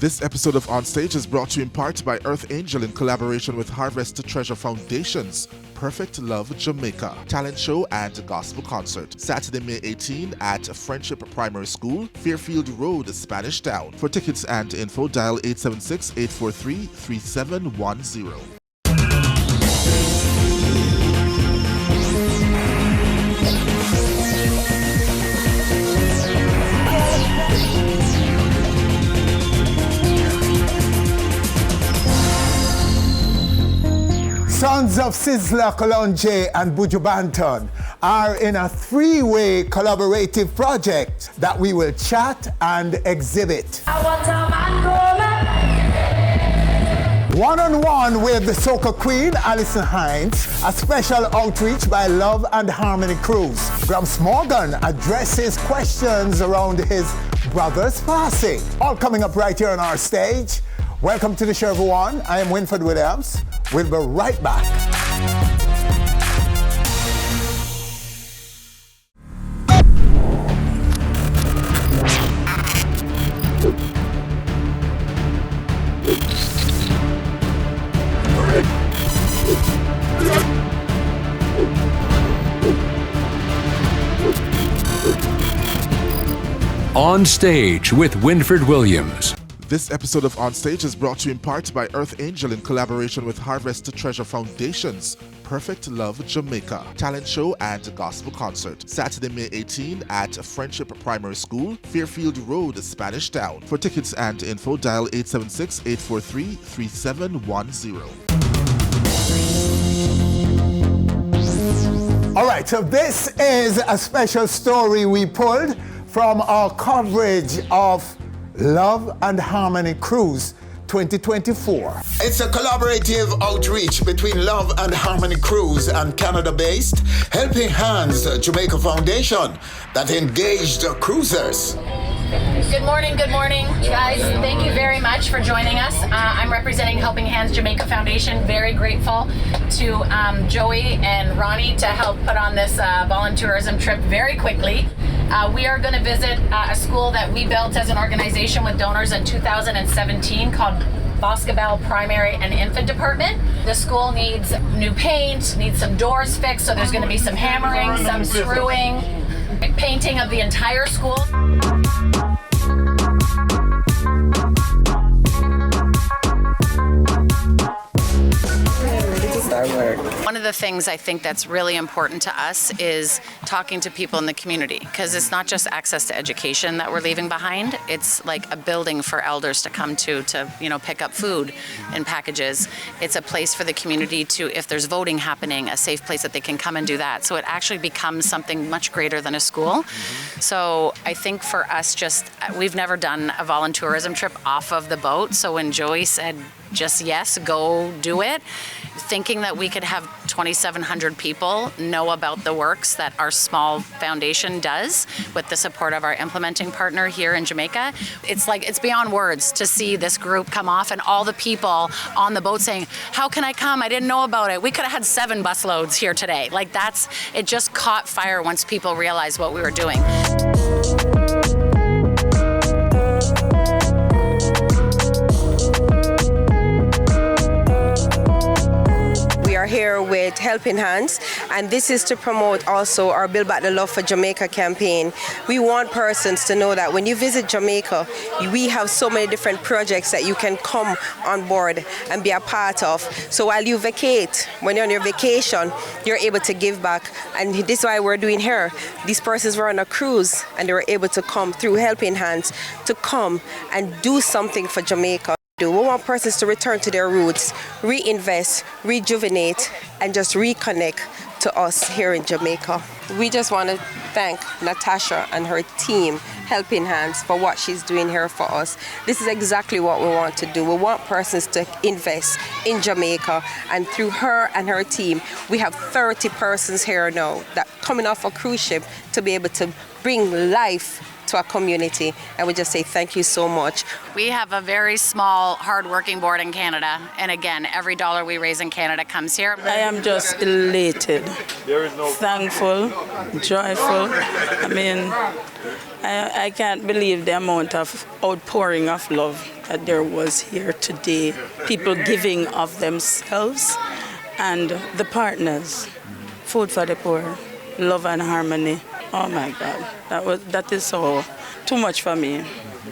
This episode of On Stage is brought to you in part by Earth Angel in collaboration with Harvest to Treasure Foundation's Perfect Love Jamaica talent show and gospel concert. Saturday, May 18 at Friendship Primary School, Fairfield Road, Spanish Town. For tickets and info, dial 876-843-3710. Sons of Sizzla, Kalonji, and Buju are in a three-way collaborative project that we will chat and exhibit. One-on-one with the Soca Queen, Alison Hinds, a special outreach by Love and Harmony Cruise. Gramps addresses questions around his brother's passing. All coming up right here on our stage. Welcome to the show, everyone. I am Winfred Williams. We'll be right back. On Stage with Winfred Williams. This episode of On Stage is brought to you in part by Earth Angel in collaboration with Harvest to Treasure Foundation's Perfect Love Jamaica talent show and gospel concert. Saturday, May 18 at Friendship Primary School, Fairfield Road, Spanish Town. For tickets and info, dial 876-843-3710. All right, so this is a special story we pulled from our coverage of Love and Harmony Cruise 2024. It's a collaborative outreach between Love and Harmony Cruise and Canada-based Helping Hands Jamaica Foundation that engaged cruisers. Good morning, guys. Thank you very much for joining us. I'm representing Helping Hands Jamaica Foundation. Very grateful to Joey and Ronnie to help put on this volunteerism trip very quickly. We are going to visit a school that we built as an organization with donors in 2017 called Boscobel Primary and Infant Department. The school needs new paint, needs some doors fixed, so there's going to be some hammering, some screwing, painting of the entire school. One of the things I think that's really important to us is talking to people in the community, because it's not just access to education that we're leaving behind. It's like a building for elders to come to pick up food and packages. It's a place for the community to, if there's voting happening, a safe place that they can come and do that. So it actually becomes something much greater than a school. So I think for us, we've never done a volunteerism trip off of the boat. So when Joey said, just yes, go do it, thinking that we could have 2,700 people know about the works that our small foundation does with the support of our implementing partner here in Jamaica. It's beyond words to see this group come off and all the people on the boat saying, how can I come? I didn't know about it. We could have had 7 busloads here today. It just caught fire once people realized what we were doing. We are here with Helping Hands, and this is to promote also our Build Back the Love for Jamaica campaign. We want persons to know that when you visit Jamaica, we have so many different projects that you can come on board and be a part of. So while you vacate, when you're on your vacation, you're able to give back. And this is why we're doing here. These persons were on a cruise and they were able to come through Helping Hands to come and do something for Jamaica. We want persons to return to their roots, reinvest, rejuvenate, and just reconnect to us here in Jamaica. We just want to thank Natasha and her team, Helping Hands, for what she's doing here for us. This is exactly what we want to do. We want persons to invest in Jamaica, and through her and her team, we have 30 persons here now that coming off a cruise ship to be able to bring life to our community. And we just say thank you so much. We have a very small, hard-working board in Canada, and again, every dollar we raise in Canada comes here. I am just elated, thankful, joyful. I mean, I can't believe the amount of outpouring of love that there was here today. People giving of themselves and the partners. Food for the poor, love and harmony. Oh my God, that is so too much for me.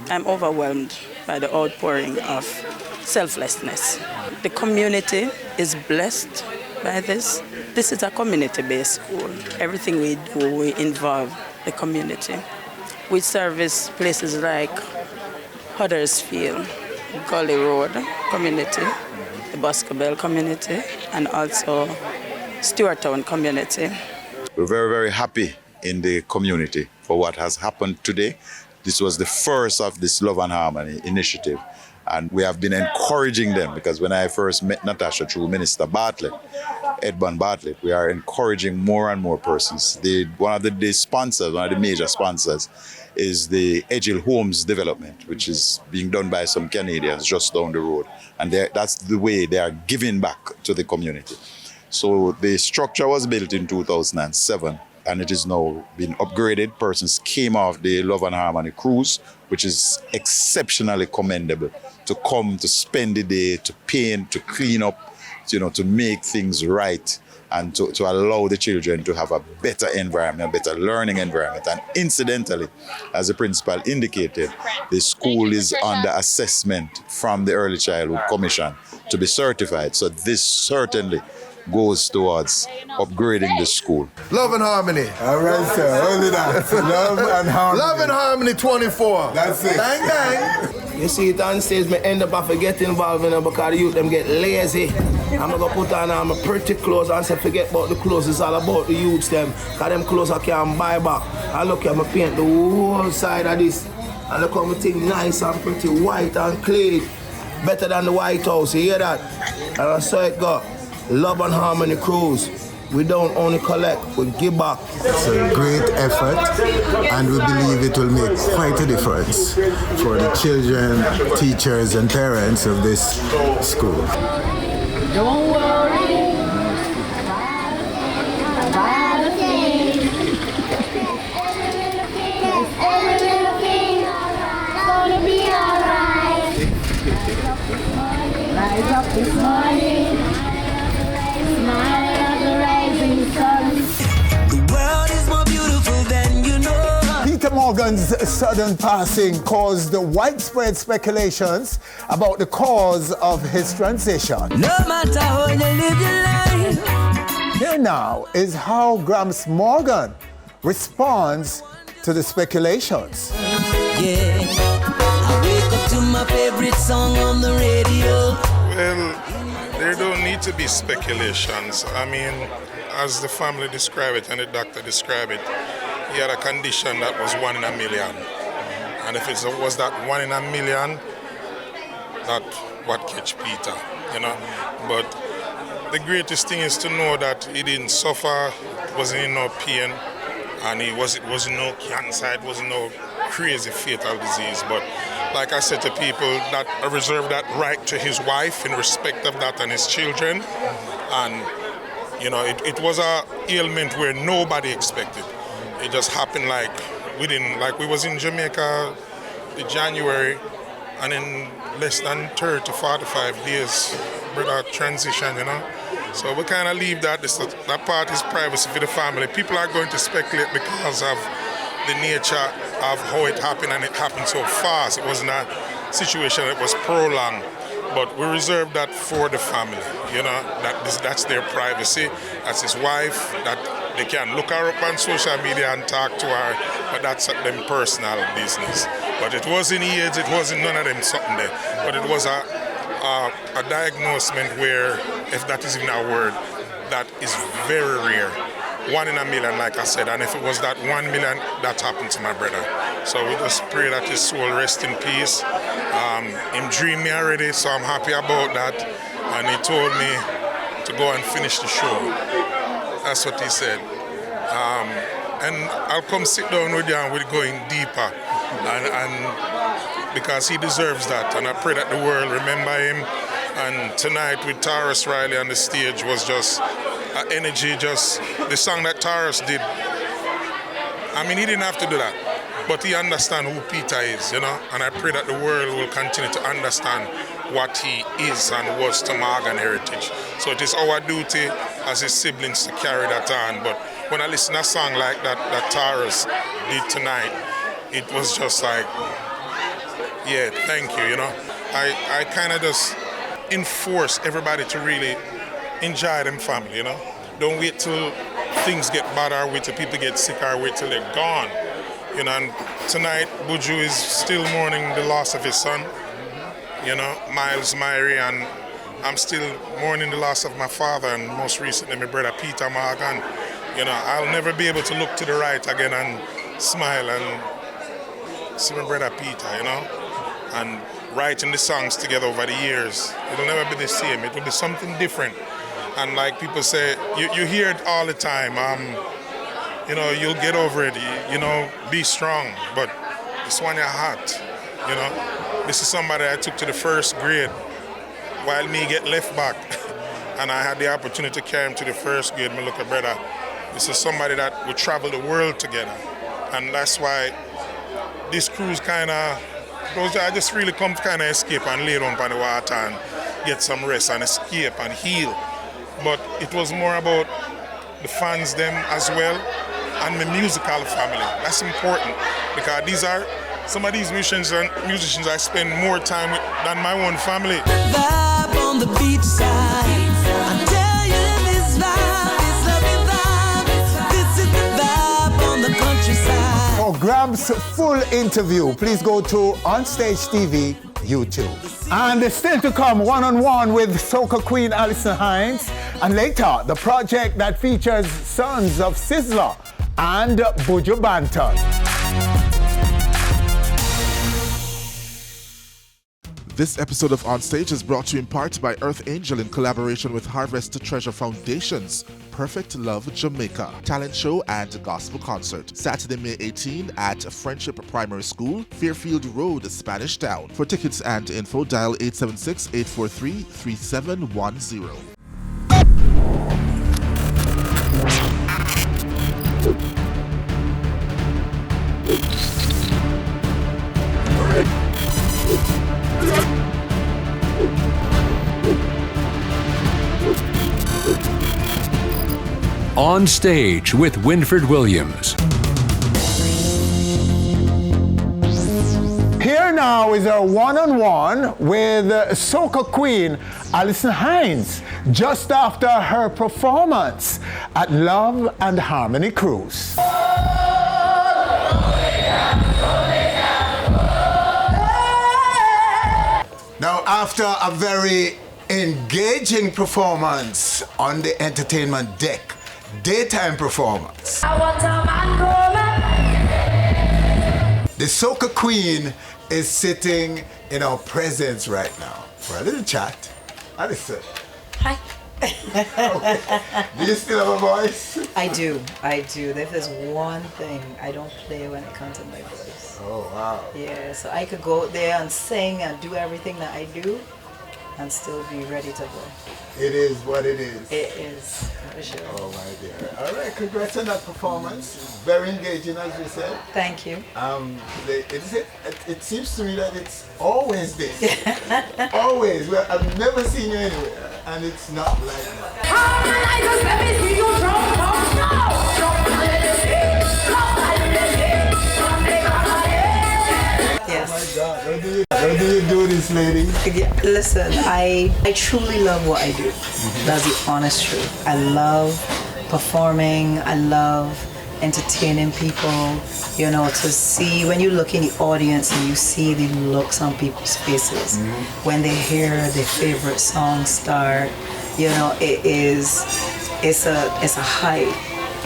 I'm overwhelmed by the outpouring of selflessness. The community is blessed by this. This is a community-based school. Everything we do, we involve the community. We service places like Huddersfield, Gully Road community, the Boscobel community, and also Stewarttown community. We're very, very happy in the community for what has happened today. This was the first of this Love and Harmony initiative. And we have been encouraging them because when I first met Natasha through Minister Bartlett, Edmund Bartlett, we are encouraging more and more persons. One of the major sponsors is the Edghill Homes development, which is being done by some Canadians just down the road. And that's the way they are giving back to the community. So the structure was built in 2007 and it is now been upgraded. Persons came off the Love and Harmony cruise, which is exceptionally commendable, to come to spend the day, to paint, to clean up, to make things right and to allow the children to have a better environment, a better learning environment. And incidentally, as the principal indicated, the school is under assessment from the Early Childhood Commission to be certified. So this certainly goes towards upgrading the school. Love and Harmony. All right, sir. Only that. Love and Harmony. Love and Harmony 24. That's it. Bang, bang. You see, it on stage, me end up having to get involved in it because the youth them get lazy. I'm going to put on my pretty clothes and say, forget about the clothes, it's all about the youths them. Because them clothes I can't buy back. I look at me paint the whole side of this. And look how my thing nice and pretty, white and clean. Better than the White House, you hear that? And I saw it go. Love and Harmony Cruise. We don't only collect, we give back. It's a great effort and we believe it will make quite a difference for the children, teachers and parents of this school. Don't worry about a thing. Every little thing gonna be alright. Rise up this morning. Peter Morgan's sudden passing caused widespread speculations about the cause of his transition. No matter how you live your life. Here now is how Gramps Morgan responds to the speculations. Yeah, I wake up to my favorite song on the radio. Well, there don't need to be speculations. I mean, as the family described it and the doctor described it, he had a condition that was 1 in a million. And if it was that 1 in a million, that what catch Petah, But the greatest thing is to know that he didn't suffer, wasn't in no pain, and it wasn't no cancer, it wasn't no crazy fatal disease. But like I said to people, that I reserve that right to his wife in respect of that and his children. And it was a ailment where nobody expected. It just happened we was in Jamaica in January, and in less than 30 to 45 days, brother transition, So we kind of leave that part is privacy for the family. People are going to speculate because of the nature of how it happened, and it happened so fast. It wasn't a situation that was prolonged. But we reserve that for the family, that's their privacy. That's his wife, that they can look her up on social media and talk to her, but that's them personal business. But it wasn't AIDS, it wasn't none of them something there. But it was a diagnosement where, if that is even a word, that is very rare. 1 in a million, like I said, and if it was that 1 million, that happened to my brother. So we just pray that his soul rest in peace. Him dreamed me already, so I'm happy about that. And he told me to go and finish the show. That's what he said. and I'll come sit down with you and we're going deeper. And because he deserves that, and I pray that the world remember him. And tonight with Taurus Riley on the stage was just energy, just the song that Taurus did. I mean, he didn't have to do that, but he understands who Petah is, you know, and I pray that the world will continue to understand what he is and was to Morgan heritage. So it is our duty as his siblings to carry that on. But when I listen to a song like that Taurus did tonight, it was just like, yeah, thank you, you know. I kind of just enforce everybody to really enjoy them family, you know. Don't wait till things get bad or wait till people get sick or wait till they're gone. You know, and tonight Buju is still mourning the loss of his son, you know, Miles Myrie, and I'm still mourning the loss of my father and most recently my brother Petah Morgan. You know, I'll never be able to look to the right again and smile and see my brother Petah, you know, and writing the songs together over the years. It'll never be the same. It will be something different. And like people say, you hear it all the time. You know, you'll get over it. You know, be strong. But it's when you're hot. You know, this is somebody I took to the first grade while me get left back, and I had the opportunity to carry him to the first grade. My little brother. This is somebody that would travel the world together, and that's why this cruise kind of. I just really come to kind of escape and lay down by the water and get some rest and escape and heal. But it was more about the fans them as well and my musical family. That's important because these are some of these musicians I spend more time with than my own family. Vibe on the beach side. I tell you this vibe is loving vibe. This is the vibe on the countryside. For Gramps' full interview, please go to Onstage TV YouTube. And still to come, one-on-one with Soca Queen Alison Hinds, and later, the project that features sons of Sizzla and Buju Banton. This episode of On Stage is brought to you in part by Earth Angel in collaboration with Harvest to Treasure Foundation's Perfect Love Jamaica talent show and gospel concert. Saturday, May 18 at Friendship Primary School, Fairfield Road, Spanish Town. For tickets and info, dial 876-843-3710. On Stage with Winfred Williams. Here now is our one-on-one with Soca Queen Alison Hinds just after her performance at Love and Harmony Cruise. Now, after a very engaging performance on the entertainment deck, daytime performance, the Soca Queen is sitting in our presence right now for a little chat. Alison. Hi. Do you still have a voice? I do. If there's one thing I don't play when it comes to my voice. Oh, wow. Yeah, so I could go out there and sing and do everything that I do and still be ready to go. It is what it is. It is, for sure. Oh, my dear. All right, congrats on that performance. Very engaging, as you said. Thank you. It seems to me that it's always this. Always. Well, I've never seen you anywhere, and it's not like that. Let me see you jump up now. Yes. Oh my God, how do you do this, lady? Listen, I truly love what I do. That's the honest truth. I love performing. I love entertaining people. You know, to see when you look in the audience and you see the looks on people's faces when they hear their favorite song start. You know, it's a high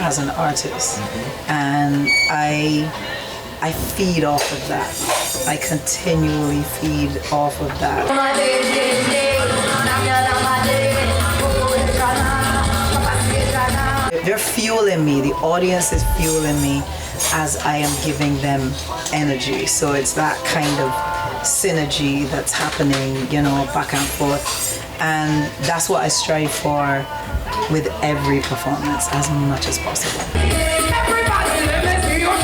as an artist, and I feed off of that. I continually feed off of that. they're fueling me. The audience is fueling me as I am giving them energy. So it's that kind of synergy that's happening, back and forth. And that's what I strive for with every performance as much as possible. Everybody, let me see your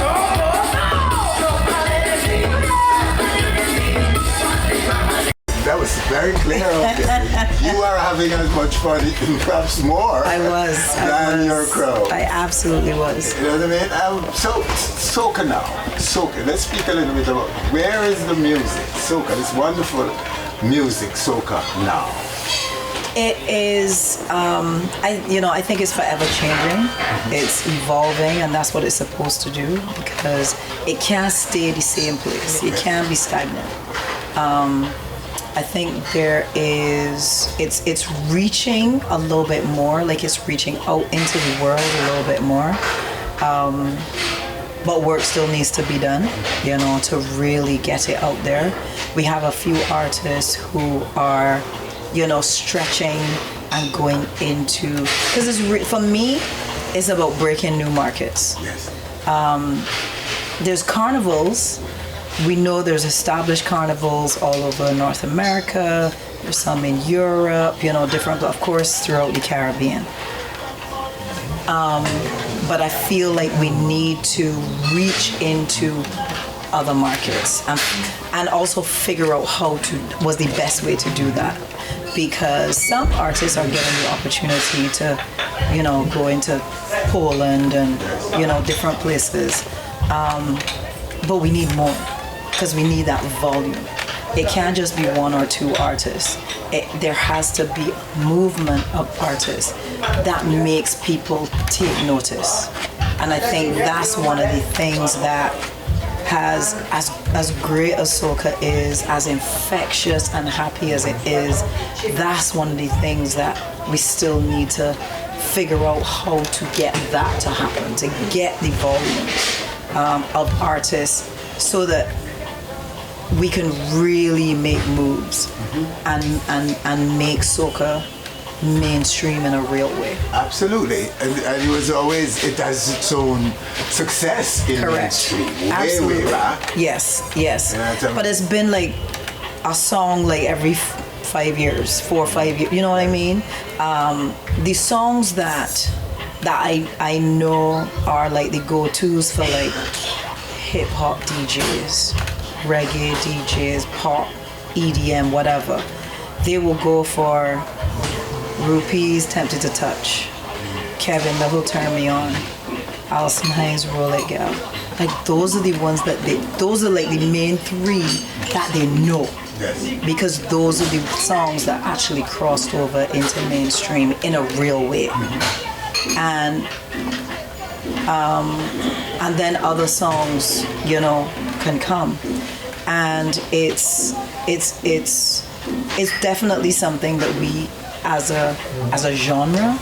That was very clear up there. You are having as much fun, perhaps more. I was. Than your crowd. I absolutely was. You know what I mean? So, Soca now. Soca. Let's speak a little bit about where is the music? Soca, this wonderful music, Soca now. It is, I think it's forever changing. It's evolving, and that's what it's supposed to do, because it can't stay the same place. It can't be stagnant. I think it's reaching a little bit more, like it's reaching out into the world a little bit more. But work still needs to be done, to really get it out there. We have a few artists who are, stretching and going into, because for me, it's about breaking new markets. Yes. There's carnivals. We know there's established carnivals all over North America. There's some in Europe, different, of course, throughout the Caribbean. But I feel like we need to reach into other markets and also figure out what's the best way to do that. Because some artists are getting the opportunity to, go into Poland and, different places. But we need more, because we need that volume. It can't just be one or two artists. There has to be a movement of artists that makes people take notice. And I think that's one of the things that has, as great as soca is, as infectious and happy as it is, that's one of the things that we still need to figure out how to get that to happen, to get the volume of artists so that we can really make moves and make soca mainstream in a real way. Absolutely. And it has its own success in mainstream. Absolutely. Way back. Yes. But it's been like a song like every 4 or 5 years, you know what I mean? The songs that I know are like the go-tos for like hip-hop DJs, reggae DJs, pop, EDM, whatever. They will go for Rupees, Tempted to Touch, Kevin, The Who Turn Me On, Alison Hinds, Roll It Girl. Like those are the ones those are like the main three that they know. Yes. Because those are the songs that actually crossed over into mainstream in a real way. And then other songs, can come. And it's definitely something that we as a genre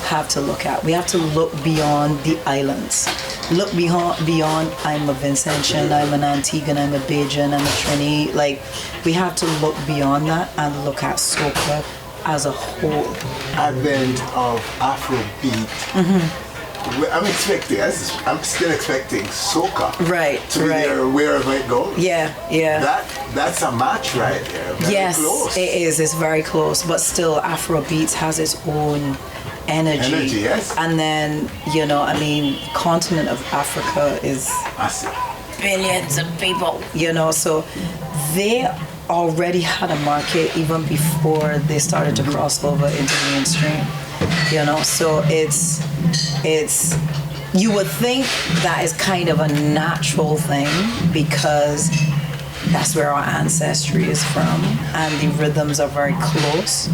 have to look at. We have to look beyond the islands. Look beyond I'm a Vincentian, I'm an Antiguan, I'm a Bajan, I'm a Trini. Like, we have to look beyond that and look at soca as a whole. Advent of Afrobeat. I'm still expecting soca to be there wherever it goes. Yeah. That's a match right there. Very close. It is. It's very close, but still, Afrobeats has its own energy. Yes. And then, continent of Africa is billions of people. So they already had a market even before they started to cross over into mainstream. So it's you would think that is kind of a natural thing because that's where our ancestry is from and the rhythms are very close.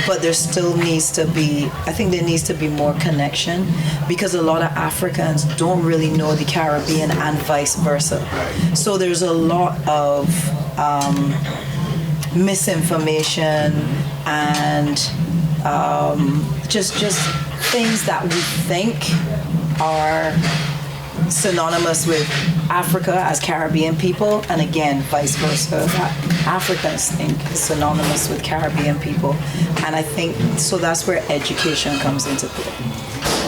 But there still needs to be, I think there needs to be more connection because a lot of Africans don't really know the Caribbean and vice versa. So there's a lot of misinformation and just things that we think are synonymous with Africa as Caribbean people, and again, vice versa. Africans think is synonymous with Caribbean people. And I think, so that's where education comes into play.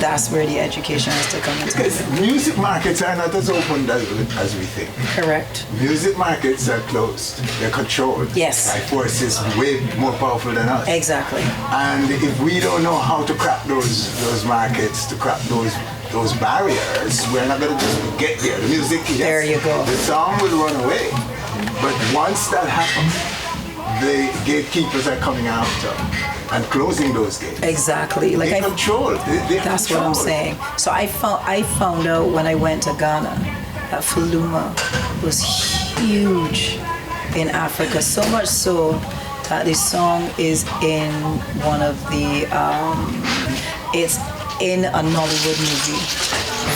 That's where the education has to come into play. Because music markets are not as open as we think. Correct. Music markets are closed. They're controlled. Yes. By forces way more powerful than us. Exactly. And if we don't know how to crack those markets, to crack those barriers, we're not going to just get there. The music, yes, there you go. The song will run away. But once that happens, the gatekeepers are coming after and closing those gates. Exactly. Like they control. That's what I'm saying. So I found out when I went to Ghana that Faluma was huge in Africa. So much so that this song is in one of the it's in a Nollywood movie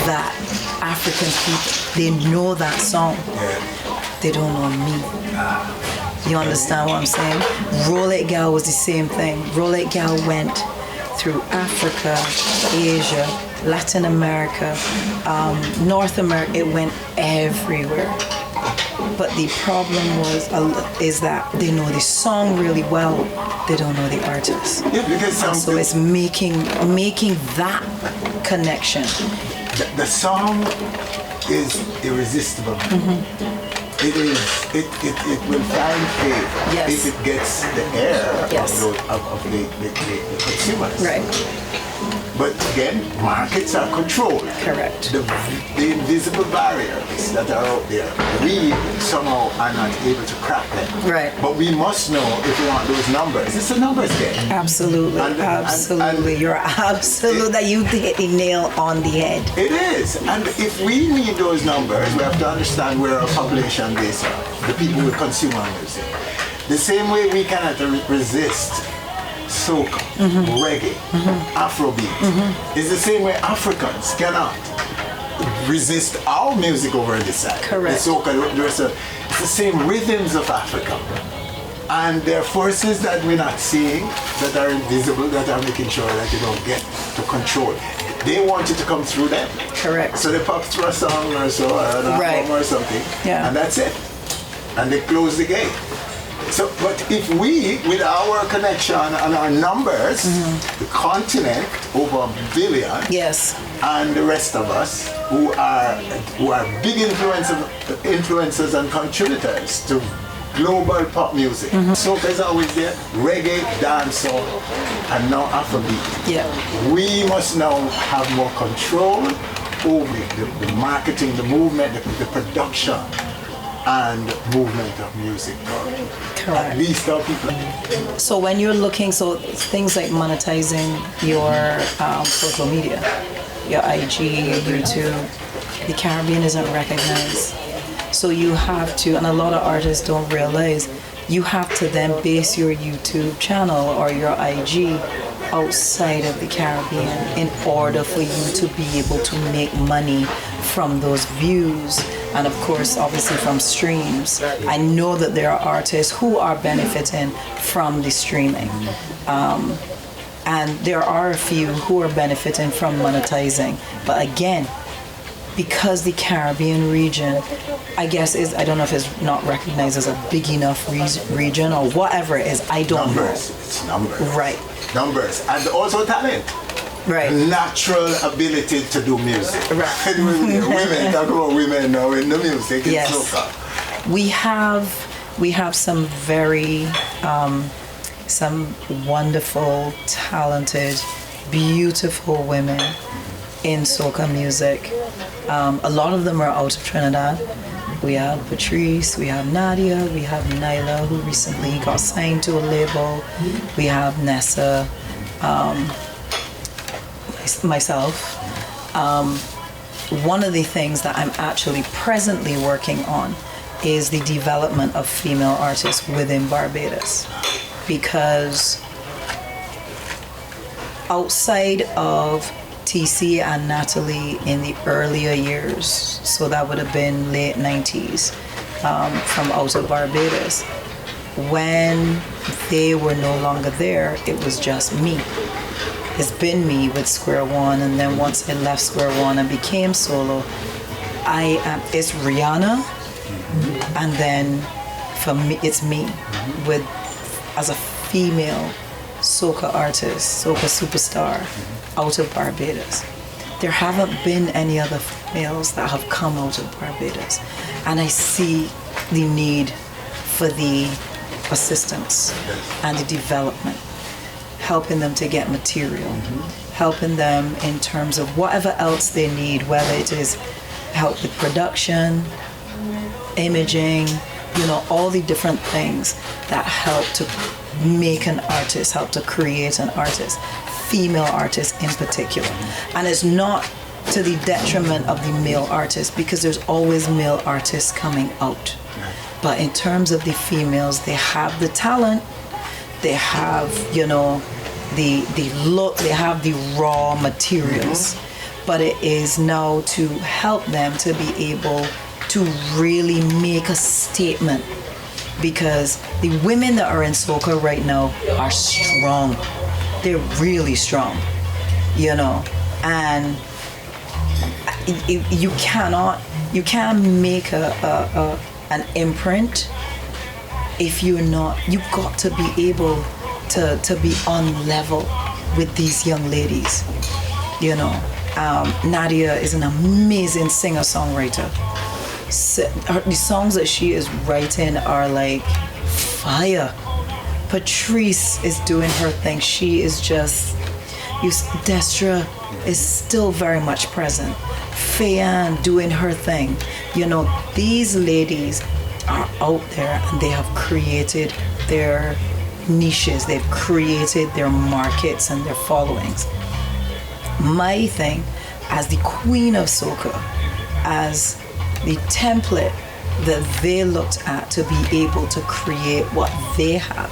that African people, they know that song. They don't know me. You understand what I'm saying? Roll It Gal was the same thing. Roll It Gal went through Africa, Asia, Latin America, North America. It went everywhere. But the problem is that they know the song really well. They don't know the artist. Yeah, because so it's making that connection. The song is irresistible. Mm-hmm. It will find favor if it gets the air of the consumers. Right. But again, markets are controlled. Correct. The invisible barriers that are out there, we somehow are not able to crack them. Right. But we must know if we want those numbers. It's a numbers game. Absolutely. Absolutely. You're absolute that you hit the nail on the head. It is. And if we need those numbers, we have to understand where our population base are, the people who consume our music. The same way we cannot resist soca, reggae, Afrobeat. It's the same way Africans cannot resist our music over this side. Correct. The soca, it's the same rhythms of Africa. And there are forces that we're not seeing, that are invisible, that are making sure that you don't get to control. They want it to come through them. Correct. So they pop through a song or so, or an album or something, and that's it. And they close the gate. So, but if we, with our connection and our numbers, the continent over 1 billion, and the rest of us who are big influencers and contributors to global pop music. Soca is always there, reggae, dancehall, and now Afrobeat. Yeah. We must now have more control over the marketing, the movement, the production, and movement of music. Correct. At least our people. So when you're looking, so things like monetizing your social media, your IG, your YouTube, the Caribbean isn't recognized. So you have to, and a lot of artists don't realize, you have to then base your YouTube channel or your IG outside of the Caribbean in order for you to be able to make money from those views and of course obviously from streams. I know that there are artists who are benefiting from the streaming, and there are a few who are benefiting from monetizing, but again, because the Caribbean region, I guess, I don't know if it's not recognized as a big enough region or whatever it is, I don't know. It's numbers. Right. Numbers. And also talent. Right. Natural ability to do music. Right. Women, talk about women now in the music in soca. We have some very, some wonderful, talented, beautiful women in soca music. A lot of them are out of Trinidad. We have Patrice, we have Nadia, we have Nyla, who recently got signed to a label. We have Nessa, myself. One of the things that I'm actually presently working on is the development of female artists within Barbados. Because outside of TC and Natalie in the earlier years, so that would have been late 90s, from out of Barbados. When they were no longer there, it was just me. It's been me with Square One, and then once I left Square One and became solo, It's Rihanna, and then for me, it's me with as a female soca artist, soca superstar out of Barbados. There haven't been any other females that have come out of Barbados, and I see the need for the assistance and the development, helping them to get material, helping them in terms of whatever else they need, whether it is help with production, imaging, all the different things that help to make an artist, help to create an artist, female artists in particular. And it's not to the detriment of the male artists, because there's always male artists coming out. But in terms of the females, they have the talent, they have, the look, they have the raw materials. But it is now to help them to be able to really make a statement, because the women that are in soca right now are strong. They're really strong, and you can't make an imprint if you've got to be able to be on level with these young ladies. Nadia is an amazing singer-songwriter. The songs that she is writing are like fire. Patrice is doing her thing. She is just, Destra is still very much present. Fayan doing her thing. These ladies are out there and they have created their niches. They've created their markets and their followings. My thing, as the queen of soca, as the template that they looked at to be able to create what they have,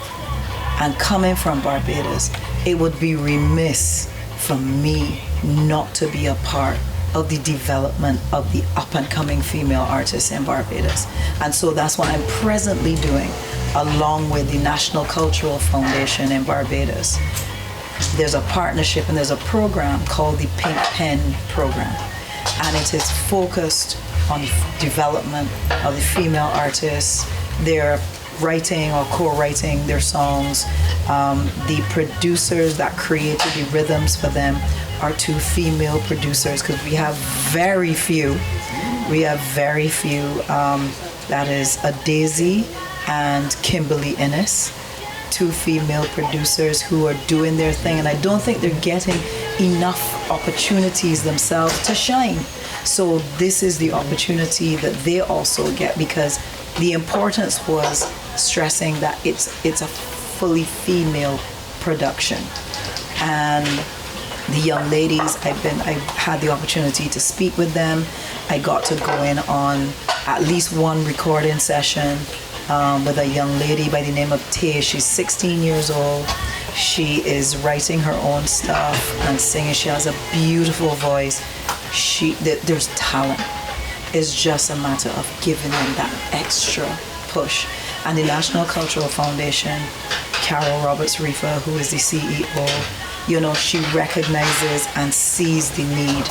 and coming from Barbados, it would be remiss for me not to be a part of the development of the up-and-coming female artists in Barbados. And so that's what I'm presently doing, along with the National Cultural Foundation in Barbados. There's a partnership and there's a program called the Pink Pen Program, and it is focused on the development of the female artists. They're writing or co-writing their songs. The producers that created the rhythms for them are two female producers, because we have very few. That is a Daisy and Kimberly Innes, two female producers who are doing their thing, and I don't think they're getting enough opportunities themselves to shine. So this is the opportunity that they also get, because the importance was stressing that it's a fully female production. And the young ladies, I had the opportunity to speak with them. I got to go in on at least one recording session with a young lady by the name of Tay. She's 16 years old. She is writing her own stuff and singing. She has a beautiful voice. There's talent. It's just a matter of giving them that extra push. And the National Cultural Foundation, Carol Roberts-Rifa, who is the CEO, she recognizes and sees the need.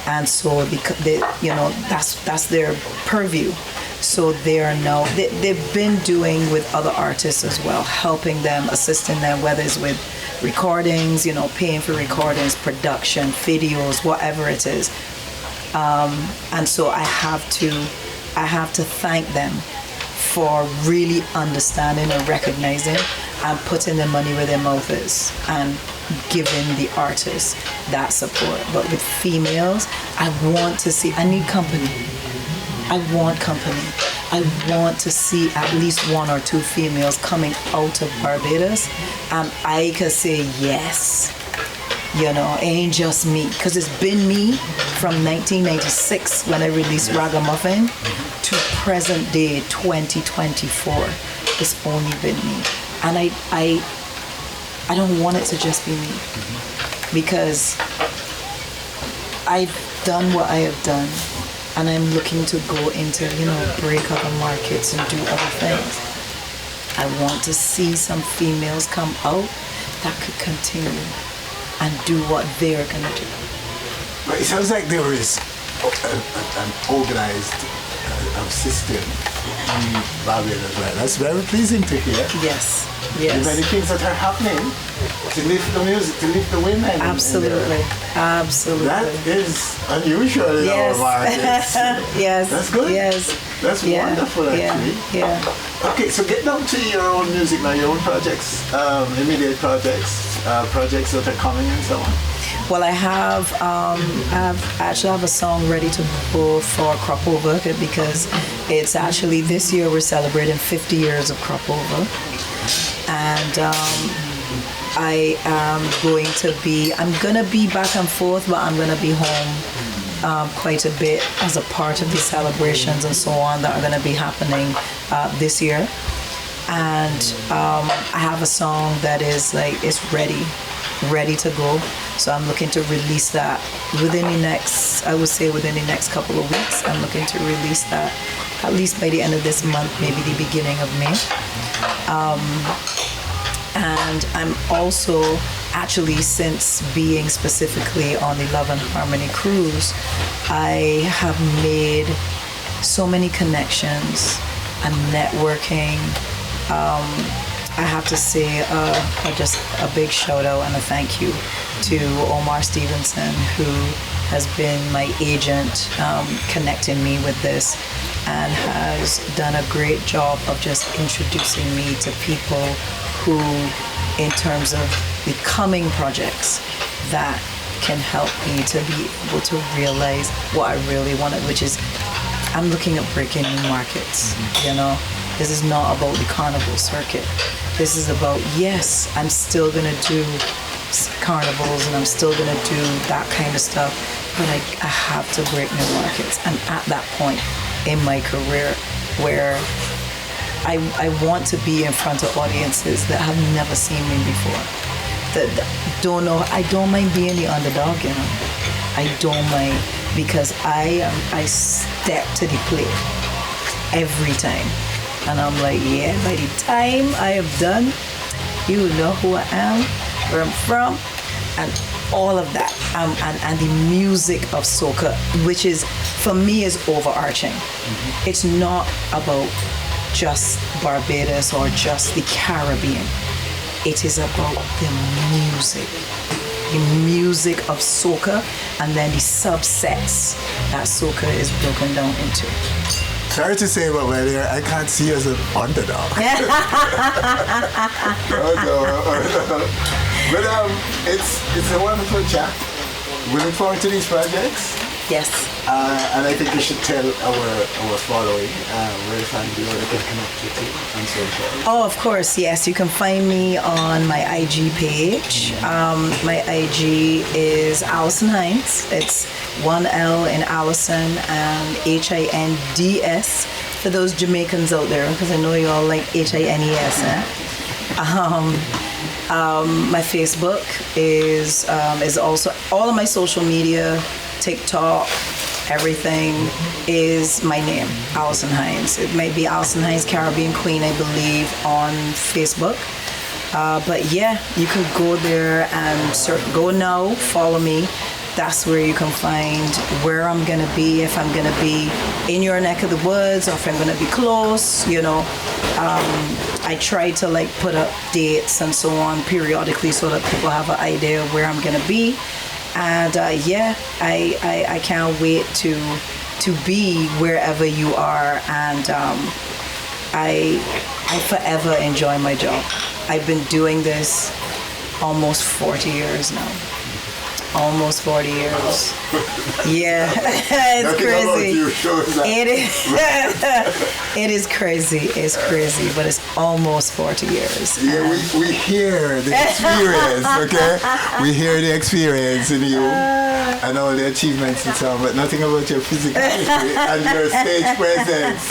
And so, that's their purview. So they've been doing with other artists as well, helping them, assisting them, whether it's with recordings, paying for recordings, production, videos, whatever it is. And so I have to thank them for really understanding and recognizing and putting their money where their mouth is and giving the artists that support. But with females, I need company. I want company. I want to see at least one or two females coming out of Barbados, and I can say yes. It ain't just me, because it's been me from 1996 when I released Ragamuffin to present day 2024. It's only been me, and I don't want it to just be me, because I've done what I have done. And I'm looking to go into, break other markets and do other things. I want to see some females come out that could continue and do what they're going to do. But it sounds like there is an organized system in Barbados, right? That's very pleasing to hear. Yes. Yes. The many things that are happening to lift the music, to lift the women. Absolutely. Absolutely. That is unusual in our markets. Yes. That's good. Yes. That's wonderful, actually. Yeah. Okay, so get down to your own music now, your own projects, immediate projects, projects that are coming and so on. Well, I actually have a song ready to go for Crop Over because it's actually this year we're celebrating 50 years of Crop Over. And I am I'm going to be back and forth, but I'm going to be home quite a bit as a part of the celebrations and so on that are going to be happening this year. And I have a song that is it's ready to go. So I'm looking to release that within the next couple of weeks. I'm looking to release that at least by the end of this month, maybe the beginning of May. And I'm also actually, since being specifically on the Love and Harmony cruise, I have made so many connections and networking. I have to say just a big shout out and a thank you to Omar Stevenson, who has been my agent connecting me with this and has done a great job of just introducing me to people who, in terms of the coming projects, that can help me to be able to realize what I really wanted, which is I'm looking at breaking new markets, you know. This is not about the carnival circuit. This is about, yes, I'm still gonna do carnivals and I'm still gonna do that kind of stuff, but I have to break new markets. I'm at that point in my career where I want to be in front of audiences that have never seen me before, that don't know. I don't mind being the underdog, you know. I don't mind, because I step to the plate every time. And I'm like, yeah, by the time I have done, you know who I am, where I'm from, and all of that. And the music of soca, which is, for me, is overarching. Mm-hmm. It's not about just Barbados or just the Caribbean. It is about the music of soca, and then the subsets that soca is broken down into. Sorry to say, but I can't see you as an underdog. But it's a wonderful chat. We look forward to these projects. Yes. And I think we should tell our following where to find you, where they can connect with you and social. Oh, of course, yes. You can find me on my IG page. My IG is Alison Hinds. It's 1 L in Alison and Hinds for those Jamaicans out there, because I know you all like Hines. My Facebook is also, all of my social media, TikTok, everything is my name, Alison Hinds. It may be Alison Hinds Caribbean Queen, I believe, on Facebook. But yeah, you can go there and go now, follow me. That's where you can find where I'm gonna be, if I'm gonna be in your neck of the woods or if I'm gonna be close, you know. I try to put up dates and so on periodically so that people have an idea of where I'm gonna be. And I can't wait to be wherever you are, and I forever enjoy my job. I've been doing this almost 40 years now. Almost 40 years. Yeah, it's crazy. It is. It is crazy. It's crazy, but it's almost 40 years. Yeah, we hear the experience, okay? We hear the experience in you and all the achievements and so on, but nothing about your physicality and your stage presence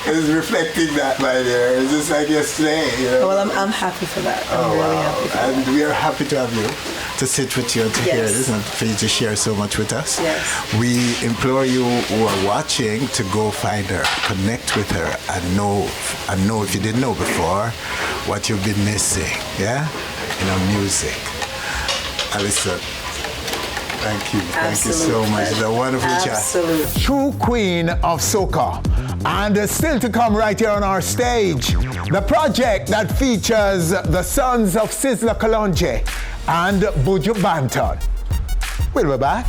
is reflecting that, my dear. It's just like yesterday, you know? Well, I'm happy for that. I'm really happy for that. And we are happy to have you, to sit with you and to hear this, and for you to share so much with us. Yes. We implore you who are watching to go find her, connect with her, and know if you didn't know before what you've been missing, yeah, in our music. Alison, Thank you. Thank you so much. It's a wonderful chat. Absolutely. True queen of soca. And still to come right here on our stage, the project that features the sons of Sizzla Kalonji and Buju Banton. We'll be back.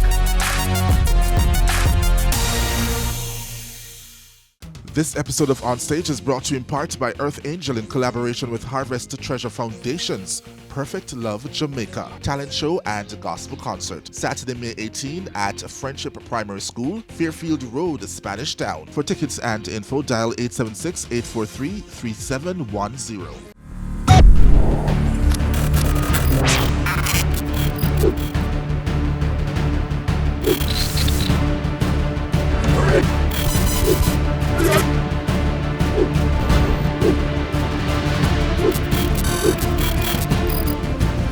This episode of On Stage is brought to you in part by Earth Angel in collaboration with Harvest to Treasure Foundation's Perfect Love Jamaica talent show and gospel concert. Saturday, May 18 at Friendship Primary School, Fairfield Road, Spanish Town. For tickets and info, dial 876-843-3710.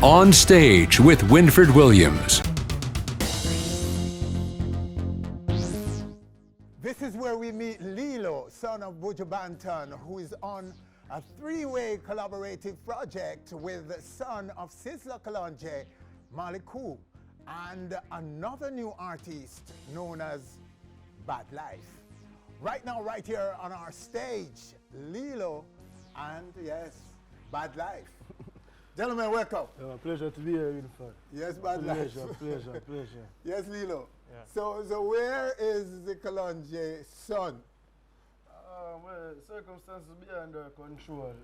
On Stage with Winfred Williams. This is where we meet Lilo, son of Buju Banton, who is on a three-way collaborative project with the son of Sizzla Kalonji, Maliku, and another new artist known as Bad Life. Right now, right here on our stage, Lilo and, yes, Bad Life. Gentlemen, welcome. Pleasure to be here, Winfred. Yes, Bad Life. Pleasure. Yes, Lilo. Yeah. So where is the Kalonji son? Well, circumstances beyond our control.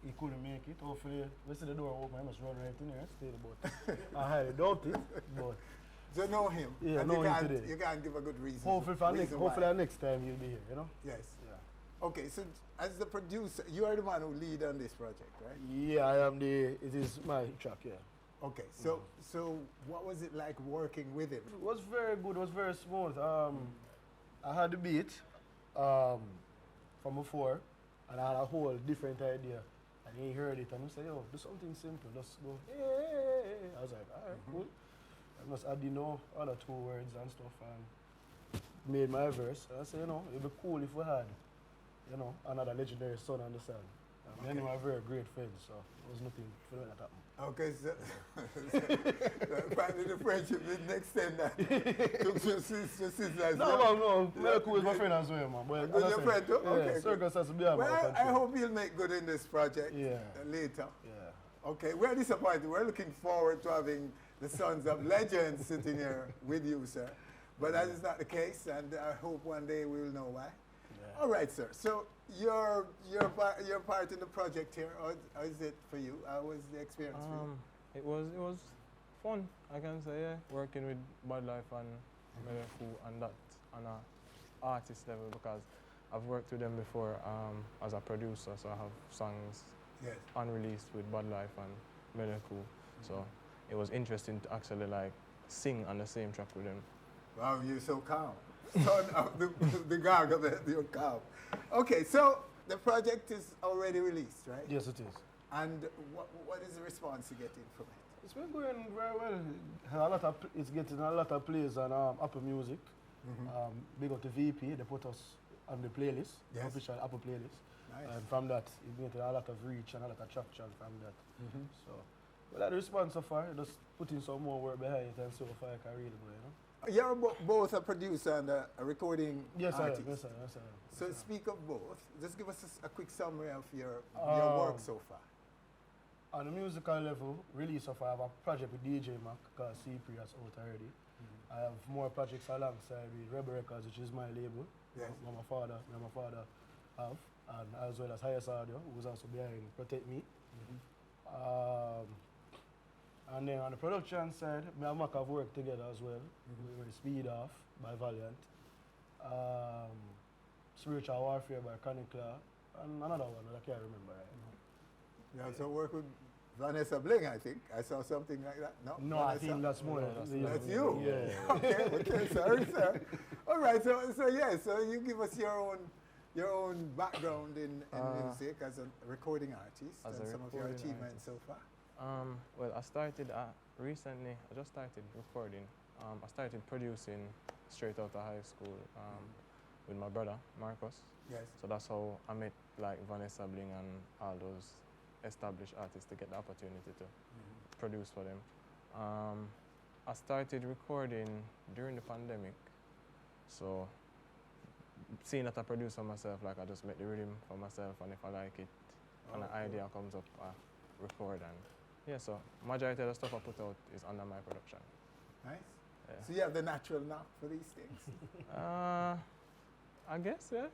He couldn't make it. Hopefully, we see the door open. I must run right in here. Stay but I highly doubt it. But you know him. Yeah, and know him today. You can't give a good reason. Hopefully, next time you'll be here. You know. Yes. Yeah. Okay, so as the producer, you are the man who lead on this project, right? Yeah, I am the. It is my track. Yeah. Okay, so what was it like working with him? It was very good. It was very smooth. I had the beat from before, and I had a whole different idea. And he heard it, and he said, "Yo, do something simple. Just go." Hey. I was like, "All right, cool." I must add, other two words and stuff, and made my verse. And I said, it'd be cool if we had, another legendary son on the side. Okay. Anyway, we're very great friends, so there was nothing for that happen. Okay, so finally the friendship didn't extend that. No, Meliku is my friend as well, man. But your friend too? Okay. Circumstances beyond my control. I hope he'll make good in this project later. Yeah. Okay, we're disappointed. We're looking forward to having the sons of legends sitting here with you, sir. But that is not the case, and I hope one day we'll know why. Yeah. All right, sir. So you're part in the project here. How is it for you? How was the experience for you? It was fun, I can say, yeah. Working with Bad Life and Meliku and that on an artist level, because I've worked with them before as a producer, so I have songs unreleased with Bad Life and Meliku. So it was interesting to actually sing on the same track with them. Wow, you're so calm. Son of the gargle, you're calm. Okay, so the project is already released, right? Yes, it is. And what is the response you're getting from it? It's been going very well. It's getting a lot of plays on Apple Music. Big up to VP, they put us on the playlist, official Apple playlist. Nice. And from that, it getting a lot of reach and a lot of traction from that. So, well, the response so far, just putting some more work behind it, and so far I can really go, You're both a producer and a recording artist. Yes, sir. So speak of both. Just give us a quick summary of your work so far. On the musical level, really so far I have a project with DJ Mac called C-Pre that's out already. I have more projects alongside with Rebel Records, which is my label. Yes. Where my father have, and as well as Highest Audio, who was also behind Protect Me. And then on the production side, me and Mac have worked together as well. With Speed Off by Valiant, Spiritual Warfare by Chronicler, and another one that I can't remember right now. You also work with Vanessa Bling, I think. I saw something like that. No, Vanessa? I think that's more. That's you. Yeah. Okay. Sorry, sir. All right. So you give us your own background in music as a recording artist and some of your achievements so far. Well, I started recently. I just started recording. I started producing straight out of high school with my brother Marcus. Yes. So that's how I met Vanessa Bling and all those established artists to get the opportunity to produce for them. I started recording during the pandemic. So seeing that I produce for myself, like I just make the rhythm for myself, and if I like it and an idea comes up, I record. And yeah, so majority of the stuff I put out is under my production. Nice. Yeah. So you have the natural knack for these things? I guess, yeah.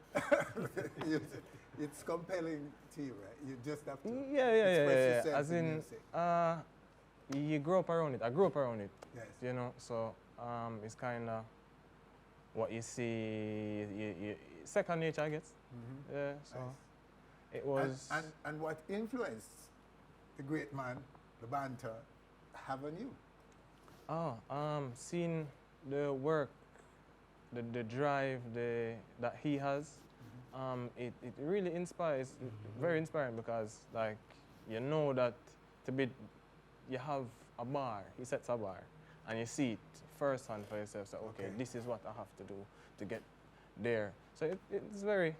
It's compelling to you, right? You just have to express yourself As in, you grow up around it. I grew up around it. Yes. You know, so it's kind of what you see, second nature, I guess. Mm-hmm. Yeah, so nice. it was... And what influenced the great man, the banter, have on you? Seeing the work, the drive that he has, it really inspires, very inspiring, because like, you know that you have a bar, he sets a bar, and you see it firsthand for yourself, so okay, this is what I have to do to get there. So it's very...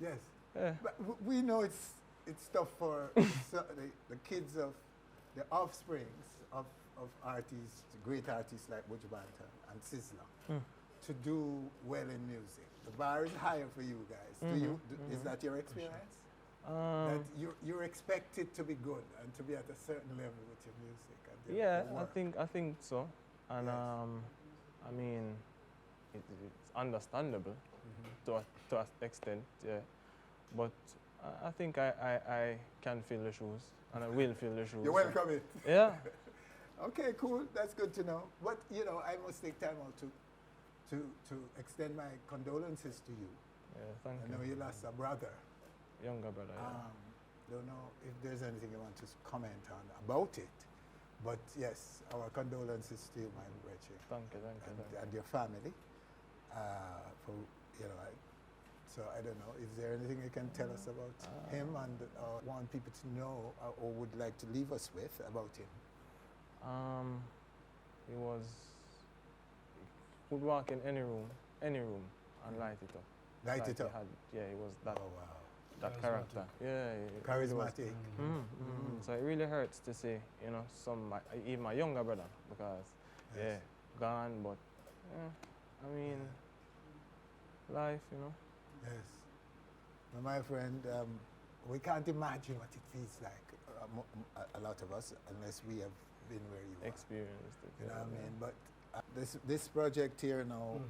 Yes. Yeah. But we know it's tough for the kids of the offsprings of artists, great artists like Buju and Sizzla, to do well in music. The bar is higher for you guys. Is that your experience? That you're expected to be good and to be at a certain level with your music. And yeah, I think so. And yes. I mean, it's understandable to an extent, yeah. But I think I can fill the shoes, and I will fill the shoes. You're welcome it. Yeah. Okay, cool. That's good to know. But you know, I must take time out to extend my condolences to you. Yeah, thank you. I know you lost a brother. Younger brother. Yeah. Don't know if there's anything you want to comment on about it, but yes, our condolences to you, my Richie. Thank you. And your family. For you know. So I don't know, is there anything you can tell us about him and want people to know or would like to leave us with about him? He would walk in any room and light it up. Light it up? He was that, that character. Yeah. Charismatic. So it really hurts to see, you know, even my younger brother, because, gone, but, I mean, life, you know. Yes. Well, my friend, we can't imagine what it feels like, a lot of us, unless we have been where you experienced it. You know what I mean? But this project here now,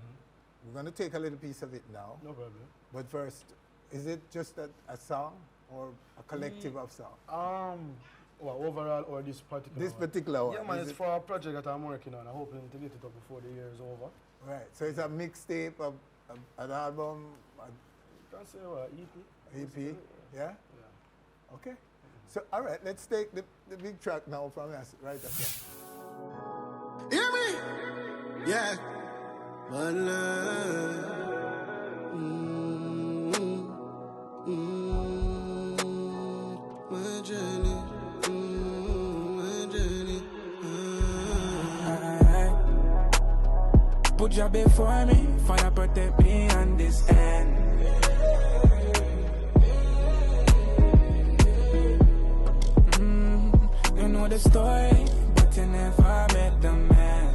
we're going to take a little piece of it now. No problem. But first, is it just a song or a collective of songs? Well, overall or this particular This particular one? Yeah, man, it's for a project that I'm working on. I'm hoping to get it up before the year is over. Right, so it's a mixtape of an album? You can say what, EP? EP, yeah? Okay. So, all right, let's take the big track now from us right up here. Hear me? Yeah. My love. My journey. My journey. Put your before me, Father protect me on this end. You know the story, but you never met the man.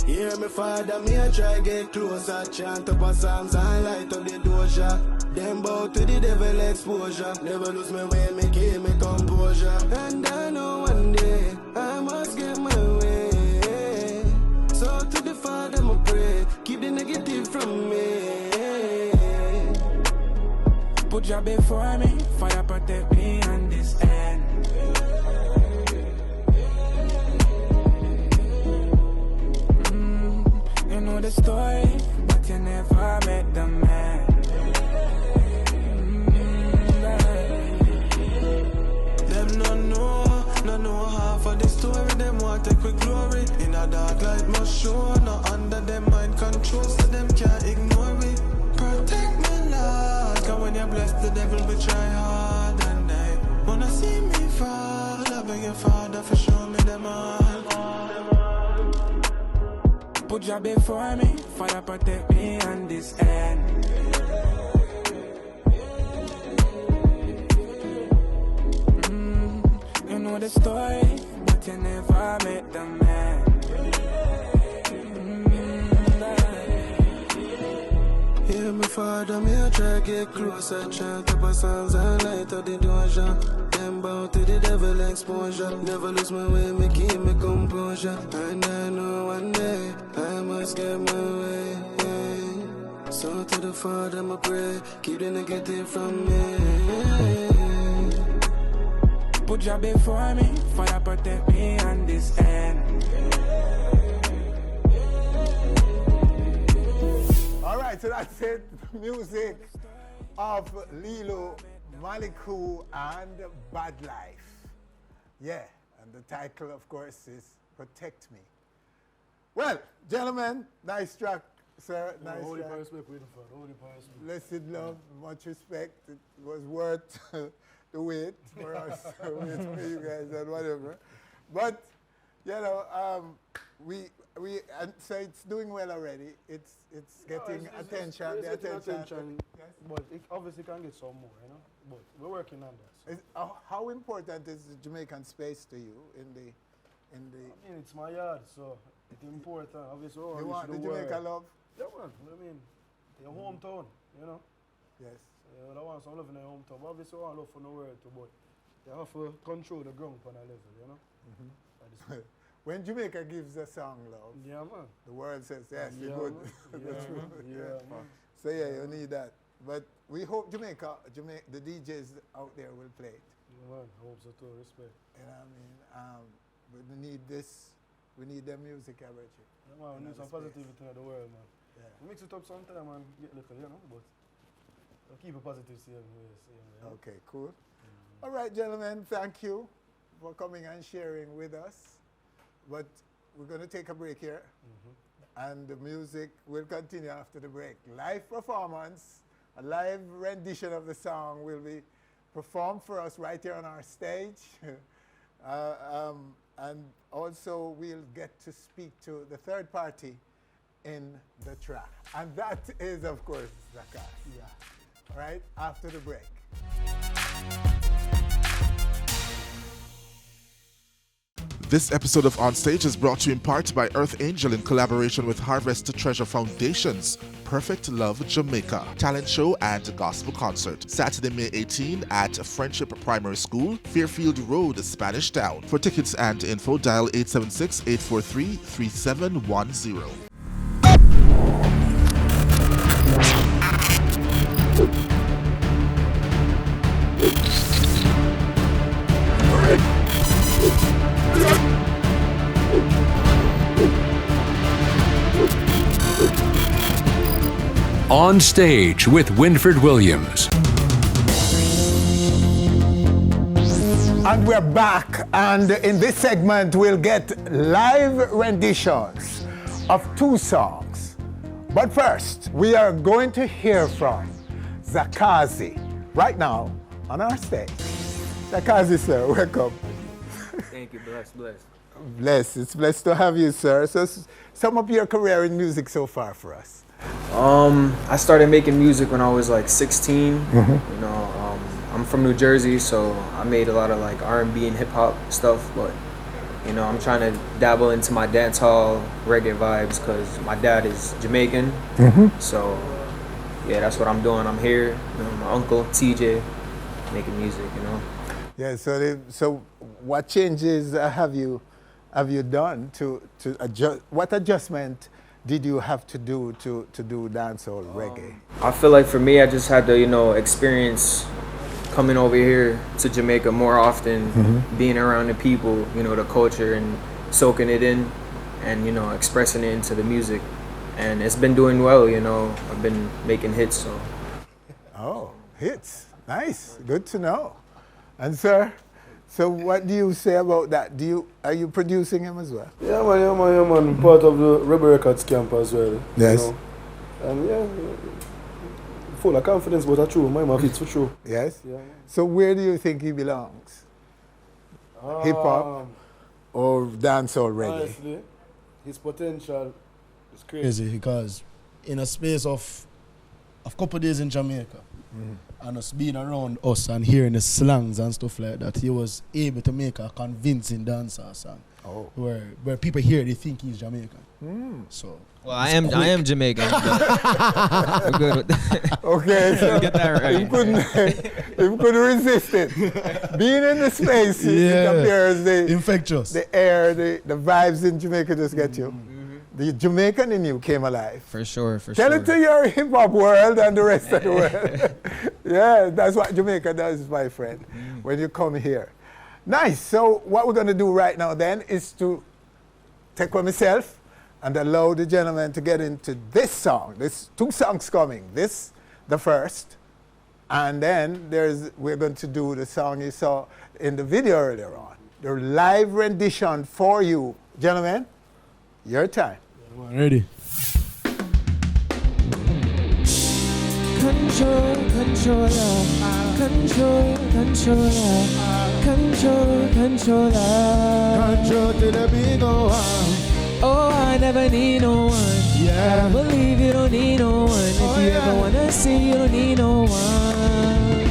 Hear me, Father, me I try get closer. Chant up a psalms and light up the doja. Them bow to the devil exposure. Never lose me way, me keep me composure. And I know one day I must get my way. So to the Father I pray, keep the negative from me. Put your before me, Father protect me on this end. You know the story, but you never met the man. Them no know half of the story. Them want take with glory. In a dark light must show. No under them mind control, so them can't ignore it. Protect me, Lord, 'cause when you're blessed, the devil will try hard. And they wanna see me fall. I beg your Father for show me them all. Put your before me, Father protect me on this end. You the story, but you never met the man. Yeah, my father, me I try get closer, chant up a songs and light up the doja. Them bow to the devil exposure. Never lose my way, me keep my composure. And I know one day I must get my way. So to the Father, I pray, keep the negative from me. Put your before me, Father protect me on this end. All right, so that's it. Music of Lilo, Maliku, and Bad Life. Yeah, and the title, of course, is Protect Me. Well, gentlemen, nice track, sir. Nice Holy track. respect, holy respect. Blessed love, much respect. It was worth the wait for us, wait for you guys and whatever. But, you know, and so it's doing well already. It's getting attention. It's the getting attention. yes. But it obviously can get some more, you know. But we're working on that. So. How important is the Jamaican space to you in the? I mean, it's my yard, so it's important. Obviously, you want the Jamaica love? Yeah, man. I mean, your hometown, you know. Yes. I want some love in your hometown. But obviously, I want love for nowhere too, but you have to control the ground on a level, you know. Mm-hmm. When Jamaica gives a song love, yeah, man. The world says yes, yeah, it's good. Man. So yeah, you need that. But we hope Jamaica, the DJs out there will play it. Yeah, man. I hope so too. Respect. You know what I mean? But we need this. We need their music, I bet you. Yeah, man. We need some positivity in the world, man. Yeah. We mix it up sometime and get little, you know, but we'll keep it positive same way. Okay, cool. All right, gentlemen, thank you for coming and sharing with us. But we're going to take a break here, and the music will continue after the break. Live performance, a live rendition of the song will be performed for us right here on our stage. And also we'll get to speak to the third party in the track. And that is, of course, Zakas. Yeah. All right, after the break. This episode of On Stage is brought to you in part by Earth Angel in collaboration with Harvest to Treasure Foundation's Perfect Love Jamaica talent show and gospel concert. Saturday, May 18 at Friendship Primary School, Fairfield Road, Spanish Town. For tickets and info, dial 876-843-3710. On Stage with Winfred Williams. And we're back, and in this segment we'll get live renditions of 2 songs. But first, we are going to hear from Zakazi right now on our stage. Zakazi, sir, welcome. Thank you, bless. It's blessed to have you, sir. So sum up your career in music so far for us. I started making music when I was like 16. You know, I'm from New Jersey, so I made a lot of like R&B and hip hop stuff. But you know, I'm trying to dabble into my dance hall reggae vibes because my dad is Jamaican. So yeah, that's what I'm doing. I'm here. You know, my uncle TJ making music. You know. Yeah. So what changes have you done to adjust? What adjustment did you have to do to do dancehall reggae? I feel like for me, I just had to, you know, experience coming over here to Jamaica more often, being around the people, you know, the culture, and soaking it in, and, you know, expressing it into the music. And it's been doing well, you know. I've been making hits, so. Oh, hits. Nice. Good to know. And sir, so what do you say about that? Are you producing him as well? Yeah, man. Part of the Rebel Records camp as well. Yes. You know? And yeah, full of confidence, but true. My man fits for sure. Yes. Yeah. So where do you think he belongs? Hip hop or dancehall reggae? Honestly, his potential is crazy because in a space of a couple days in Jamaica, And us being around us and hearing the slangs and stuff like that, he was able to make a convincing dancehall song. Where people hear, they think he's Jamaican. So. Well, I am Jamaican. We're good with that. Okay, so get that right. he couldn't resist it. Being in the space, it appears infectious. The air, the vibes in Jamaica just get you. The Jamaican in you came alive. For sure. Tell it to your hip hop world and the rest of the world. Yeah, that's what Jamaica does, my friend, when you come here. Nice. So what we're going to do right now then is to take with myself and allow the gentleman to get into this song. There's 2 songs coming. This, the first, and then we're going to do the song you saw in the video earlier on. The live rendition for you. Gentlemen, your time. Ready. Control, controller, control, controller, control, controller. Control to the big one. Oh, I never need no one. Yeah. Gotta believe you don't need no one. If you ever wanna see, you don't need no one.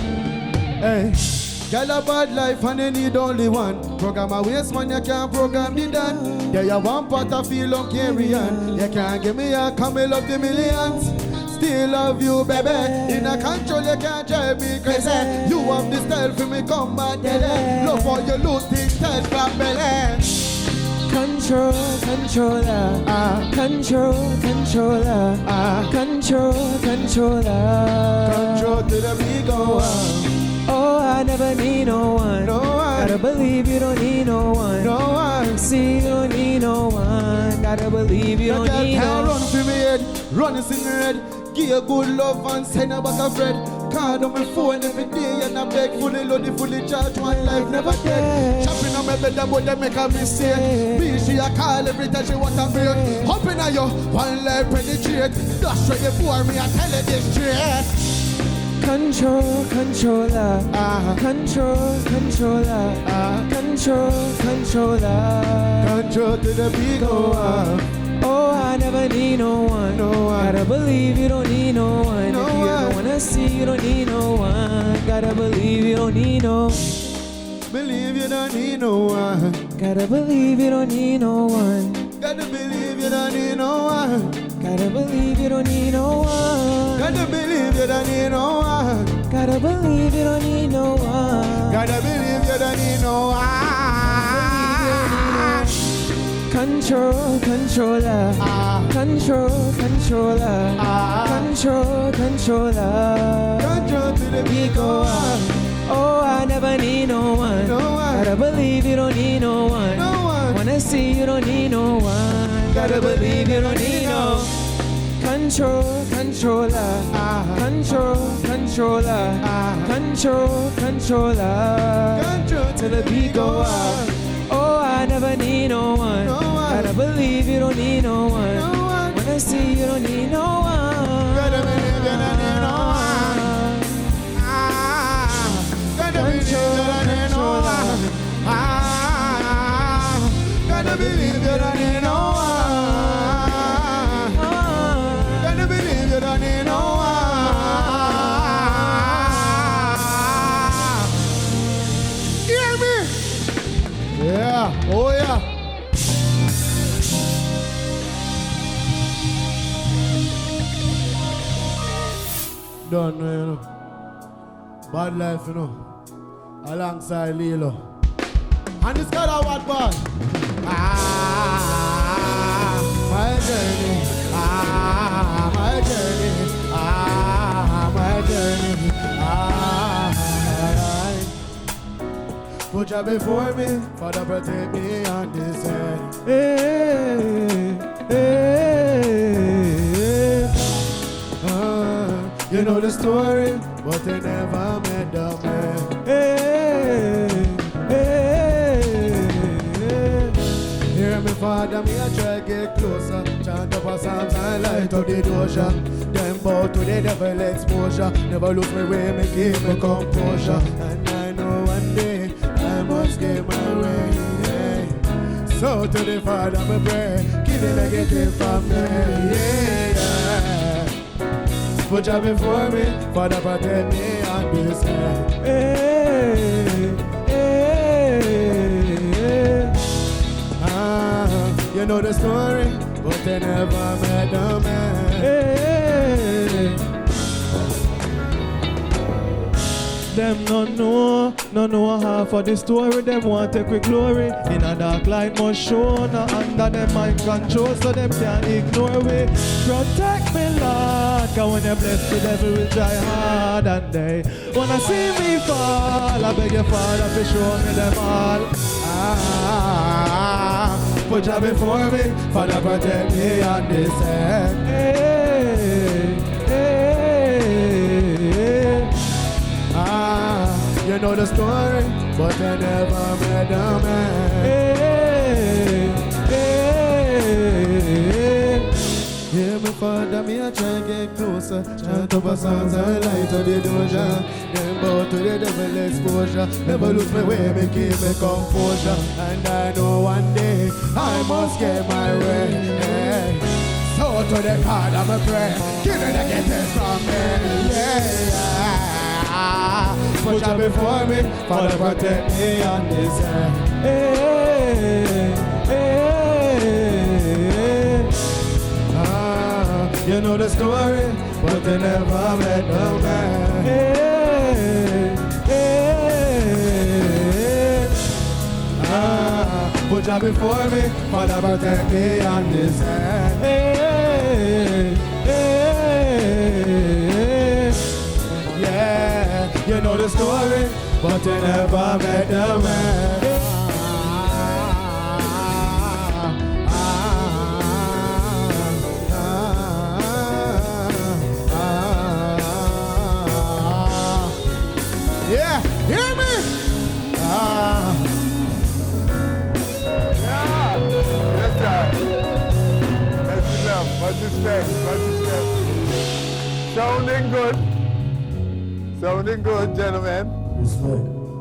Hey. Girl a bad life and you need only one. Program a waste man, you can't program the done. Yeah, you want part of feel on carry on. You can't give me a camel of the millions. Still love you, baby. In a control, you can't drive me crazy. You have the style for me, come back, daily. Love how you look, things tight, flat belly. Control, controller, control, controller, control, controller. Control to the big one. Oh, I never need no one. No one. Gotta believe you don't need no one. No one. See, you don't need no one. Gotta believe you don't need no one. Run through me head, run this in my head. Give you good love and send a back of bread. Card on my phone every day and I beg fully loaded, fully charged. One life never dead. Shopping on my bed, but they make a mistake. Me, she a call every time she want a break. Hopping on you, one life penetrate. That's why you for me, I tell you this straight. Control, controller, control, controller, control, controller. Control to the big one. Oh, I never need no one. No one. Gotta believe you don't need no one. No if you ever one. wanna see, you don't need no one. Gotta believe you don't need no. Believe you don't need no one. Gotta believe you don't need no one. Gotta believe you don't need no one. Gotta believe you don't need no one. Gotta believe you don't need no one. Gotta believe you don't need no one. Gotta believe you don't need no one. Control, controller, control, controller, control, controller. Control to the big one. Oh, I never need no one. No one. Gotta believe you don't need no one. No one. Wanna see you don't need no one. Gotta believe you don't need no. Control, controller, control, controller, control, controller. Control Till the beat go up. Oh, I never need no one. No one. Gotta believe you don't need no one. No one. Wanna see you don't need no one. Gotta believe you don't need no one. Gotta believe you don't need no one. Gotta believe you don't need no one. Gotta believe you don't need no one. Hear me? Yeah, oh yeah. Done, you know. Bad life, you know. Alongside Lilo. And it's got a what bad? My journey. My journey. My journey. Put you before me, Father protect me on this end. Hey, you know the story, but they never met the man. Hear me, Father, me I try get closer. Chant up a psalms and light up the doja. Them bow to the devil exposure. Never lose me way, me keep me composure. And I know one day I must get my way. So to the Father, me pray, keep the negative from me. Put Jah before me, Father protect me on this earth. Hey, hey, hey. You know the story, but they never met the man. Hey. Them no know half of the story. Them want take with glory. In a dark light must show. No under them mind control, so them can't ignore we. Protect me, Lord, cause when you bless the devil will try hard and they wanna see me fall. I beg your Father to show me them all. Put Jah before me, Father protect me on this earth. Hey, hey, hey. You know the story, but I never met the man. Hey, hey, hear me, Father, me a try get closer. Chant up a songs and light of the doja. Then bow to the devil exposure. Never lose my way, me keep me composure. And I know one day I must get my way. Hey. So to the God I'm a prayer. Give me the get from me. Yeah. Put Jah before me, Father protect me on this earth. Hey, hey, you know the story, but they never met the man. Hey, put Jah before me, Father protect me on this earth. Hey, yeah. You know the story, but you never met the man. Yeah, hear me? Yeah, yes, sir. That's enough. What's his name? What's his name? Sounding good. Sounding good, gentlemen.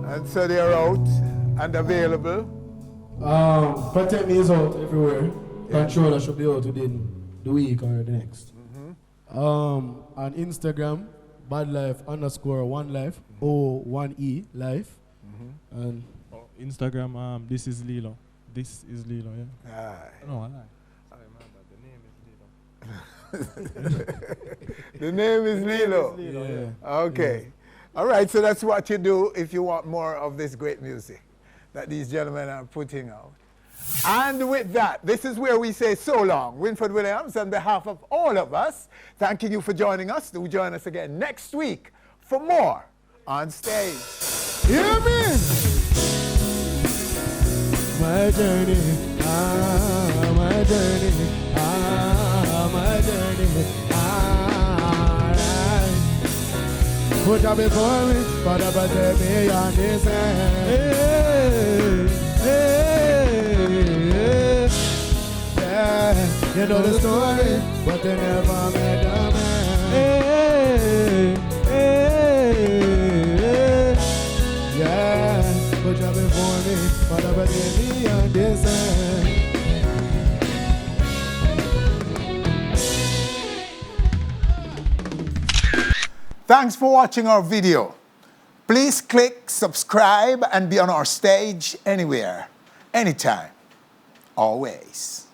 And so they're out and available. Protect Me is out everywhere. Yeah. Controller should be out within the week or the next. On Instagram, badlife_1life, O1E life. And Instagram, this is Lilo. This is Lilo, yeah. Aye. No, I lie. The name is Lilo. Yeah. Okay. Yeah. All right, so that's what you do if you want more of this great music that these gentlemen are putting out. And with that, this is where we say so long. Winfred Williams, on behalf of all of us, thanking you for joining us. Do join us again next week for more On Stage. Hear me? My journey, my journey, my journey, put Jah before me, Father protect me on this earth. Hey, hey, yeah. You know the story, but they never met the man. Hey, hey, yeah. Put Jah before me, Father protect me on this earth. Thanks for watching our video. Please click subscribe and be on our stage anywhere, anytime, always.